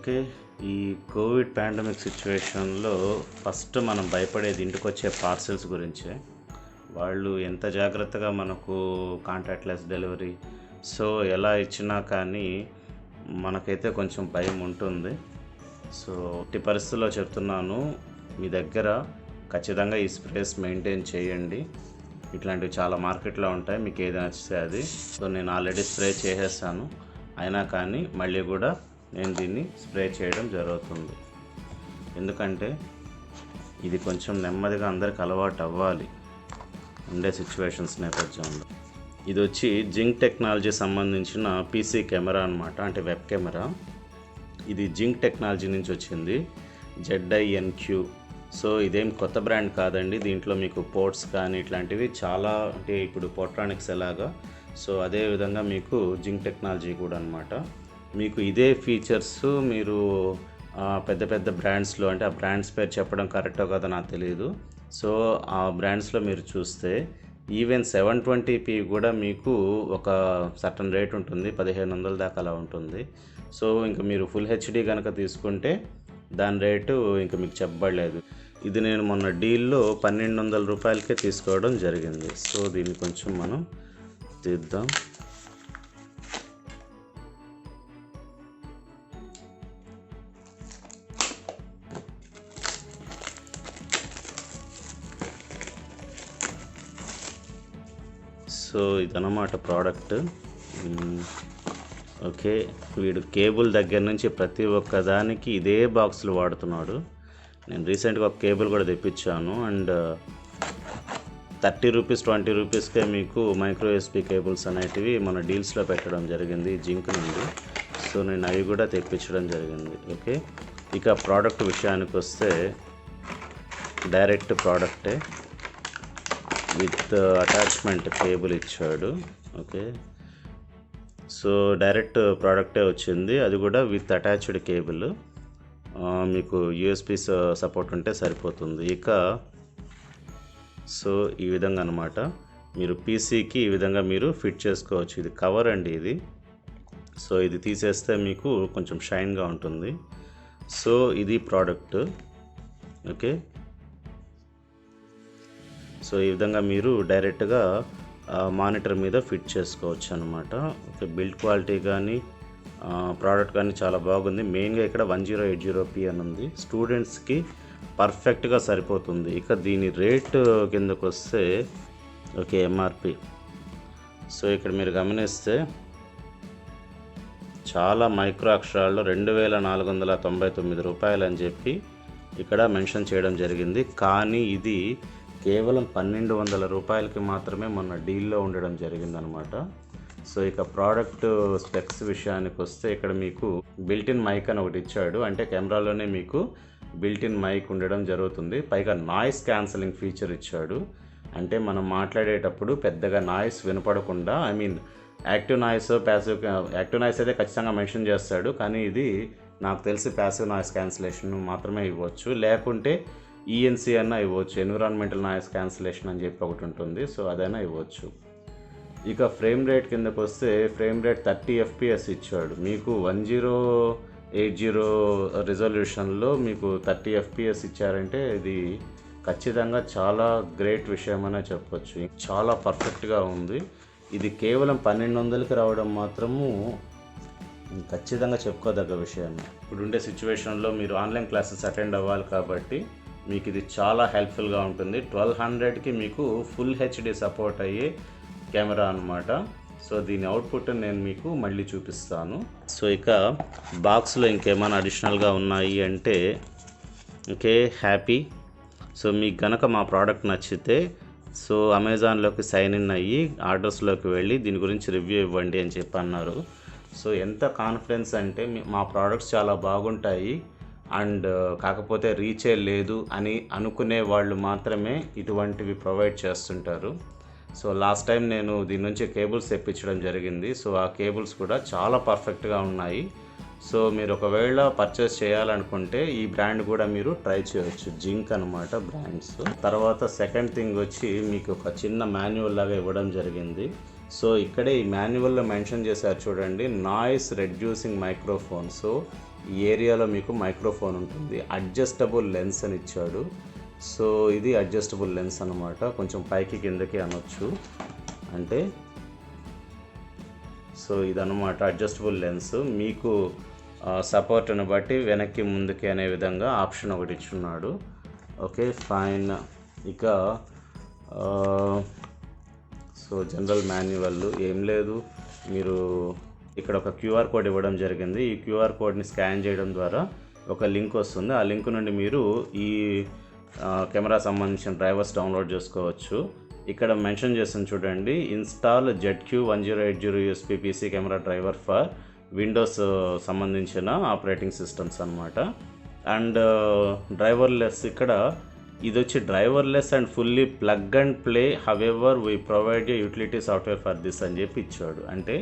Okay. ఈ Covid pandemic సిట్యుయేషన్‌లో first మనం భయపడేది ఇంటికొచ్చే పార్సెల్స్ గురించే. వాళ్ళు ఎంత జాగ్రత్తగా మనకు కాంటాక్ట్‌లెస్ డెలివరీ సో, ఎలా ఇచ్చినా కానీ మనకైతే కొంచెం భయం ఉంటుంది. సో, ఎట్టి పరిస్థితుల్లో చెప్తున్నాను. మీ దగ్గర ఖచ్చితంగా ఈ స్ప్రేస్ మెయింటైన్ చేయండి. ఇట్లాంటివి చాలా మార్కెట్‌లో ఉంటాయి. మీకు ఏది నచ్చితే అది. సో, నేను ఆల్రెడీ స్ప్రే చేసేసాను. అయినా కానీ మళ్ళీ కూడా నేను దీన్ని స్ప్రే చేయడం జరుగుతుంది. ఎందుకంటే ఇది కొంచెం నెమ్మదిగా అందరికి అలవాటు అవ్వాలి ఉండే సిచ్యువేషన్స్ నేపథ్యంలో. ఇది వచ్చి జింక్ టెక్నాలజీ సంబంధించిన పీసీ కెమెరా అనమాట, అంటే వెబ్ కెమెరా. ఇది జింక్ టెక్నాలజీ నుంచి వచ్చింది, ZINQ. సో ఇదేం కొత్త బ్రాండ్ కాదండి. దీంట్లో మీకు పోర్ట్స్ కానీ ఇట్లాంటివి చాలా, అంటే ఇప్పుడు పోర్ట్రానిక్స్ ఎలాగా సో అదే విధంగా మీకు జింక్ టెక్నాలజీ కూడా అనమాట. మీకు ఇదే ఫీచర్స్ మీరు పెద్ద పెద్ద బ్రాండ్స్లో, అంటే ఆ బ్రాండ్స్ పేరు చెప్పడం కరెక్టో కాదో నాకు తెలియదు. సో ఆ బ్రాండ్స్లో మీరు చూస్తే ఈవెన్ 720p కూడా మీకు ఒక సర్టన్ రేట్ ఉంటుంది, 1500 దాకా అలా ఉంటుంది. సో ఇంకా మీరు ఫుల్ హెచ్డి కనుక తీసుకుంటే దాని రేటు ఇంకా మీకు చెప్పబడలేదు. ఇది నేను మొన్న డీల్లో 1200 రూపాయలకే తీసుకోవడం జరిగింది. సో దీన్ని కొంచెం మనం తీద్దాం. సో ఇదన్నమాట ప్రోడక్ట్. ఓకే, వీడు కేబుల్ దగ్గర నుంచి ప్రతి ఒక్క దానికి ఇదే బాక్సులు వాడుతున్నాడు. నేను రీసెంట్గా ఒక కేబుల్ కూడా తెప్పించాను, అండ్ 30 రూపీస్ 20 రూపీస్కే మీకు మైక్రో USB కేబుల్స్ అనేటివి మన డీల్స్లో పెట్టడం జరిగింది జింక్ నుండి. సో నేను అవి కూడా తెప్పించడం జరిగింది. ఓకే, ఇక ప్రోడక్ట్ విషయానికి వస్తే డైరెక్ట్ ప్రోడక్టే విత్ అటాచ్మెంట్ కేబుల్ ఇచ్చాడు. ఓకే, సో డైరెక్ట్ ప్రోడక్టే వచ్చింది, అది కూడా విత్ అటాచ్డ్ కేబుల్. మీకు USB సపోర్ట్ ఉంటే సరిపోతుంది. ఇక సో ఈ విధంగా అనమాట మీరు పీసీకి ఈ విధంగా మీరు ఫిట్ చేసుకోవచ్చు. ఇది కవర్ అండి ఇది. సో ఇది తీసేస్తే మీకు కొంచెం షైన్గా ఉంటుంది. సో ఇది ప్రోడక్ట్. ఓకే, సో ఈ విధంగా మీరు డైరెక్ట్గా మానిటర్ మీద ఫిట్ చేసుకోవచ్చు అనమాట. ఓకే, బిల్డ్ క్వాలిటీ కానీ ప్రోడక్ట్ కానీ చాలా బాగుంది. మెయిన్గా ఇక్కడ 1080p అని ఉంది, స్టూడెంట్స్కి పర్ఫెక్ట్గా సరిపోతుంది. ఇక దీని రేట్ కిందకు వస్తే ఓకే MRP. సో ఇక్కడ మీరు గమనిస్తే చాలా మైక్రో అక్షరాల్లో 2499 రూపాయలు అని చెప్పి ఇక్కడ మెన్షన్ చేయడం జరిగింది. కానీ ఇది కేవలం 1200 రూపాయలకి మాత్రమే మొన్న డీల్లో ఉండడం జరిగిందనమాట. సో ఇక ప్రోడక్ట్ స్పెక్స్ విషయానికి వస్తే ఇక్కడ మీకు బిల్టిన్ మైక్ అని ఒకటి ఇచ్చాడు, అంటే కెమెరాలోనే మీకు బిల్టిన్ మైక్ ఉండడం జరుగుతుంది. పైగా నాయిస్ క్యాన్సలింగ్ ఫీచర్ ఇచ్చాడు, అంటే మనం మాట్లాడేటప్పుడు పెద్దగా నాయిస్ వినపడకుండా, I mean active noise passive, active noise అయితే ఖచ్చితంగా మెన్షన్ చేస్తాడు, కానీ ఇది నాకు తెలిసి ప్యాసివ్ నాయిస్ క్యాన్సిలేషన్ మాత్రమే ఇవ్వచ్చు, లేకుంటే ENC అన్నా ఇవ్వచ్చు, ఎన్విరాన్మెంటల్ నాయిస్ క్యాన్సిలేషన్ అని చెప్పి ఒకటి ఉంటుంది. సో అదైనా ఇవ్వచ్చు. ఇక ఫ్రేమ్ రేట్ కిందకు వస్తే ఫ్రేమ్ రేట్ 30 FPS ఇచ్చాడు. మీకు 1080 రిజల్యూషన్లో మీకు 30 FPS ఇచ్చారంటే ఇది ఖచ్చితంగా చాలా గ్రేట్ విషయం అనే చెప్పొచ్చు. చాలా పర్ఫెక్ట్గా ఉంది. ఇది కేవలం 1200కి రావడం మాత్రము ఖచ్చితంగా చెప్పుకోదగ్గ విషయం. ఇప్పుడుండే సిచ్యువేషన్లో మీరు ఆన్లైన్ క్లాసెస్ అటెండ్ అవ్వాలి కాబట్టి మీకు ఇది చాలా హెల్ప్ఫుల్గా ఉంటుంది. 1200కి మీకు ఫుల్ హెచ్డి సపోర్ట్ అయ్యే కెమెరా అనమాట. సో దీని అవుట్పుట్ నేను మీకు మళ్ళీ చూపిస్తాను. సో ఇక బాక్స్లో ఇంకేమైనా అడిషనల్గా ఉన్నాయి అంటే ఓకే హ్యాపీ. సో మీకు గనక మా ప్రోడక్ట్ నచ్చితే సో అమెజాన్లోకి సైన్ ఇన్ అయ్యి ఆర్డర్స్లోకి వెళ్ళి దీని గురించి రివ్యూ ఇవ్వండి అని చెప్పి అన్నారు. సో ఎంత కాన్ఫిడెన్స్ అంటే మా ప్రోడక్ట్స్ చాలా బాగుంటాయి అండ్ కాకపోతే రీచే లేదు అని అనుకునే వాళ్ళు మాత్రమే ఇటువంటివి ప్రొవైడ్ చేస్తుంటారు. సో లాస్ట్ టైం నేను దీని నుంచి కేబుల్స్ తెప్పించడం జరిగింది. సో ఆ కేబుల్స్ కూడా చాలా పర్ఫెక్ట్గా ఉన్నాయి. సో మీరు ఒకవేళ పర్చేస్ చేయాలనుకుంటే ఈ బ్రాండ్ కూడా మీరు ట్రై చేయవచ్చు, జింక్ అనమాట బ్రాండ్స్. తర్వాత సెకండ్ థింగ్ వచ్చి మీకు ఒక చిన్న మాన్యువల్ లాగా ఇవ్వడం జరిగింది. సో ఇక్కడే ఈ మాన్యువల్లో మెన్షన్ చేశారు చూడండి, నాయిస్ రెడ్యూసింగ్ మైక్రోఫోన్. సో ఈ ఏరియాలో మీకు మైక్రోఫోన్ ఉంటుంది. అడ్జస్టబుల్ లెన్స్ అని ఇచ్చాడు. సో ఇది అడ్జస్టబుల్ లెన్స్ అనమాట. కొంచెం పైకి కిందకి అనొచ్చు. అంటే సో ఇదన్నమాట అడ్జస్టబుల్ లెన్స్. మీకు సపోర్ట్ని బట్టి వెనక్కి ముందుకి అనే విధంగా ఆప్షన్ ఒకటి ఇచ్చున్నాడు. Okay fine. ఇక సో జనరల్ మాన్యువల్ ఏం లేదు. మీరు ఇక్కడ ఒక క్యూఆర్ కోడ్ ఇవ్వడం జరిగింది. ఈ క్యూఆర్ కోడ్ని స్కాన్ చేయడం ద్వారా ఒక లింక్ వస్తుంది. ఆ లింక్ నుండి మీరు ఈ కెమెరా సంబంధించిన డ్రైవర్స్ డౌన్లోడ్ చేసుకోవచ్చు. ఇక్కడ మెన్షన్ చేస్తుంది చూడండి, install ZQ1080 USB PC camera driver for Windows సంబంధించిన ఆపరేటింగ్ సిస్టమ్స్ అనమాట. అండ్ డ్రైవర్లెస్, ఇక్కడ ఇది వచ్చి driverless and fully plug and play, however we provide a utility software for this అని చెప్పి ఇచ్చాడు. అంటే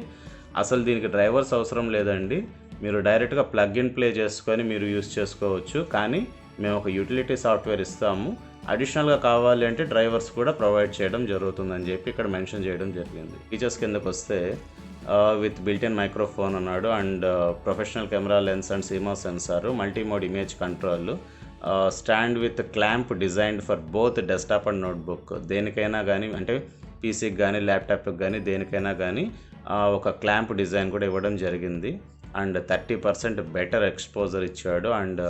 అసలు దీనికి డ్రైవర్స్ అవసరం లేదండి, మీరు డైరెక్ట్గా ప్లగ్ ఇన్ ప్లే చేసుకొని మీరు యూస్ చేసుకోవచ్చు. కానీ మేము ఒక యూటిలిటీ సాఫ్ట్వేర్ ఇస్తాము, అడిషనల్గా కావాలి అంటే డ్రైవర్స్ కూడా ప్రొవైడ్ చేయడం జరుగుతుందని చెప్పి ఇక్కడ మెన్షన్ చేయడం జరిగింది. ఫీచర్స్ కిందకు వస్తే విత్ బిల్ట్-ఇన్ మైక్రోఫోన్ అన్నాడు, and professional camera lens and CMOS sensor, multimode image control, stand with clamp designed for both desktop and notebook. దేనికైనా కానీ, అంటే పీసీకి కానీ ల్యాప్టాప్కి కానీ దేనికైనా కానీ ఒక క్లాంప్ డిజైన్ కూడా ఇవ్వడం జరిగింది. అండ్ 30% బెటర్ ఎక్స్పోజర్ ఇచ్చాడు, అండ్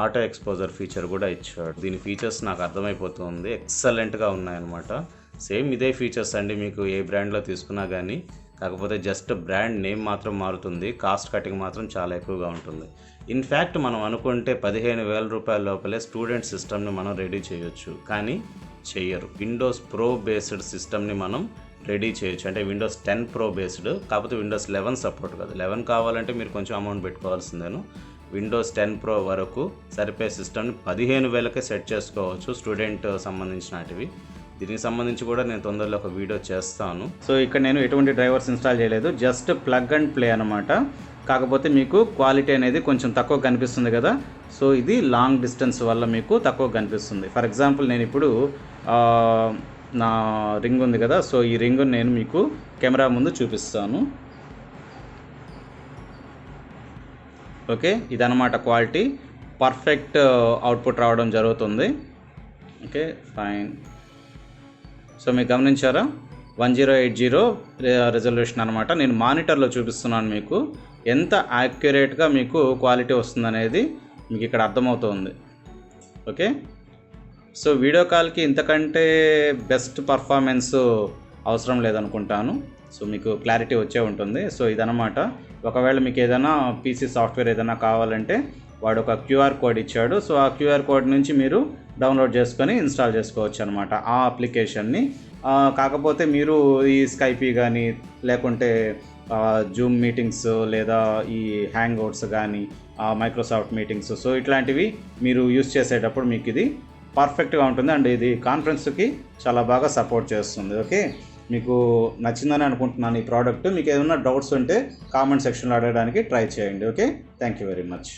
ఆటో ఎక్స్పోజర్ ఫీచర్ కూడా ఇచ్చాడు. దీని ఫీచర్స్ నాకు అర్థమైపోతుంది, ఎక్సలెంట్గా ఉన్నాయన్నమాట. సేమ్ ఇదే ఫీచర్స్ అండి మీకు ఏ బ్రాండ్లో తీసుకున్నా కానీ, కాకపోతే జస్ట్ బ్రాండ్ నేమ్ మాత్రం మారుతుంది, కాస్ట్ కటింగ్ మాత్రం చాలా ఎక్కువగా ఉంటుంది. ఇన్ఫ్యాక్ట్ మనం అనుకుంటే 15,000 రూపాయల లోపలే స్టూడెంట్ సిస్టమ్ని మనం రెడీ చేయొచ్చు, కానీ చెయ్యరు. విండోస్ ప్రో బేస్డ్ సిస్టమ్ని మనం రెడీ చేయొచ్చు, అంటే విండోస్ 10 ప్రో బేస్డ్, కాకపోతే విండోస్ 11 సపోర్ట్ కాదు. 11 కావాలంటే మీరు కొంచెం అమౌంట్ పెట్టుకోవాల్సిందేను. విండోస్ 10 ప్రో వరకు సరిపోయే సిస్టమ్ని 15,000కే సెట్ చేసుకోవచ్చు, స్టూడెంట్ సంబంధించినటివి. దీనికి సంబంధించి కూడా నేను తొందరలో ఒక వీడియో చేస్తాను. సో ఇక్కడ నేను ఎటువంటి డ్రైవర్స్ ఇన్స్టాల్ చేయలేదు, జస్ట్ ప్లగ్ అండ్ ప్లే అనమాట. కాకపోతే మీకు క్వాలిటీ అనేది కొంచెం తక్కువ కనిపిస్తుంది కదా, సో ఇది లాంగ్ డిస్టెన్స్ వల్ల మీకు తక్కువ కనిపిస్తుంది. ఫర్ ఎగ్జాంపుల్ నేను ఇప్పుడు నా రింగ్ ఉంది కదా, సో ఈ రింగ్ నేను మీకు కెమెరా ముందు చూపిస్తాను. ఓకే, ఇదన్నమాట క్వాలిటీ, పర్ఫెక్ట్ అవుట్పుట్ రావడం జరుగుతుంది. Okay fine. సో మీరు గమనించారా, 1080 రెజల్యూషన్ అనమాట. నేను మానిటర్లో చూపిస్తున్నాను మీకు ఎంత యాక్యురేట్గా మీకు క్వాలిటీ వస్తుందనేది మీకు ఇక్కడ అర్థమవుతుంది. ఓకే, సో వీడియో కాల్కి ఇంతకంటే బెస్ట్ పర్ఫార్మెన్స్ అవసరం లేదనుకుంటాను. సో మీకు క్లారిటీ వచ్చే ఉంటుంది. సో ఇదన్నమాట. ఒకవేళ మీకు ఏదైనా పీసీ సాఫ్ట్వేర్ ఏదైనా కావాలంటే వాడు ఒక క్యూఆర్ కోడ్ ఇచ్చాడు. సో ఆ క్యూఆర్ కోడ్ నుంచి మీరు డౌన్లోడ్ చేసుకొని ఇన్స్టాల్ చేసుకోవచ్చు అనమాట ఆ అప్లికేషన్ని. కాకపోతే మీరు ఈ స్కైపీ కానీ, లేకుంటే జూమ్ మీటింగ్స్, లేదా ఈ హ్యాంగ్ అవుట్స్ కానీ, మైక్రోసాఫ్ట్ మీటింగ్స్, సో ఇట్లాంటివి మీరు యూస్ చేసేటప్పుడు మీకు ఇది పర్ఫెక్ట్గా ఉంటుంది. అండ్ ఇది కాన్ఫరెన్స్కి చాలా బాగా సపోర్ట్ చేస్తుంది. ఓకే, మీకు నచ్చిందని అనుకుంటున్నాను ఈ ప్రోడక్ట్. మీకు ఏదైనా డౌట్స్ ఉంటే కామెంట్ సెక్షన్లో అడగడానికి ట్రై చేయండి. Okay, thank you very much.